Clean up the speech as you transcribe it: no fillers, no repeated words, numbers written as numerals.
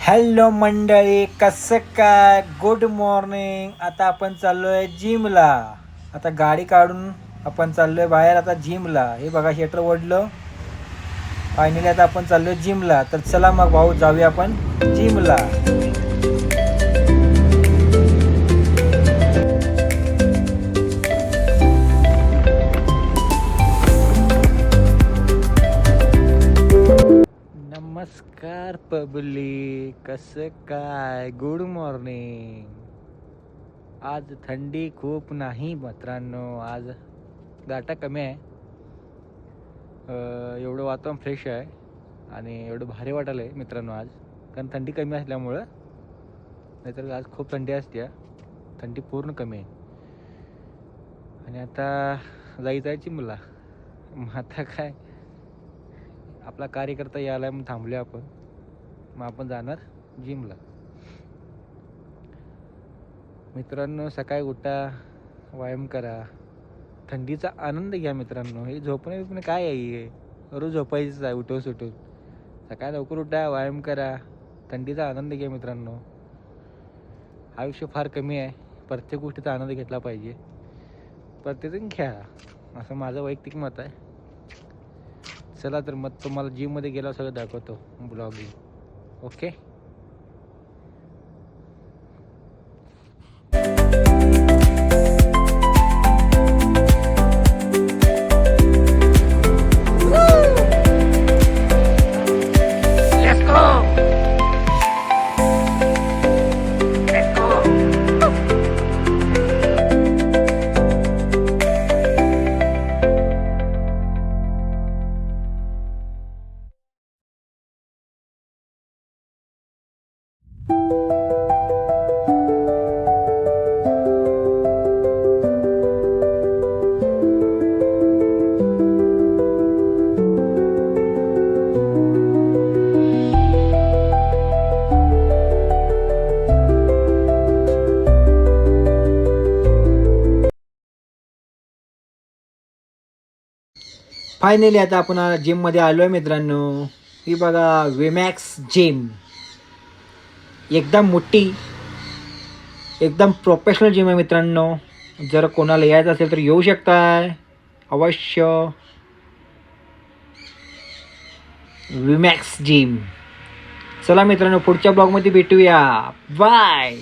Hello मंडळी, कसं काय? Good morning. आता आपण चाललो आहे जिमला. आता गाडी काढून आपण चाललो आहे बाहेर आता जिमला. हे बघा शेटर ओढलं. फायनली आता आपण चाललो आहे जिमला. तर चला मग भाऊ, जाऊया आपण जिमला. नमस्कार पब्लिक, कसं काय? Good morning. आज थंडी खूप नाही मित्रांनो, आज गाटा कमी आहे. एवढं वातावरण फ्रेश आहे आणि एवढं भारी वाटायलं आहे मित्रांनो आज, कारण थंडी कमी असल्यामुळं. नाहीतर आज खूप थंडी असते, थंडी पूर्ण कमी आहे. आणि आता जायचं आहे जिमला. मग आता काय, आपला कार्यकर्ता यायला मग थांबले आपण. मग आपण जाणार जिमला. मित्रांनो, सकाळी उठा, व्यायाम करा, थंडीचा आनंद घ्या मित्रांनो. हे झोपणे काय आहे? रोज झोपायचंच आहे उठून सुटून. सकाळी लवकर उठा, व्यायाम करा, थंडीचा आनंद घ्या मित्रांनो. आयुष्य फार कमी आहे, प्रत्येक गोष्टीचा आनंद घेतला पाहिजे. प्रत्येकजण घ्या, असं माझं वैयक्तिक मत आहे. चला तर मग तुम्हाला जिममध्ये गेला सगळं दाखवतो ब्लॉगिंग. ओके. फायनली आता आपण जिममध्ये आलो आहे मित्रांनो. ही बघा, विमॅक्स जिम. एकदम मोठी, एकदम प्रोफेशनल जिम आहे मित्रांनो. जर कोणाला यायचं असेल तर येऊ शकताय अवश्य. विमॅक्स जिम. चला मित्रांनो, पुढच्या ब्लॉगमध्ये भेटूया. बाय.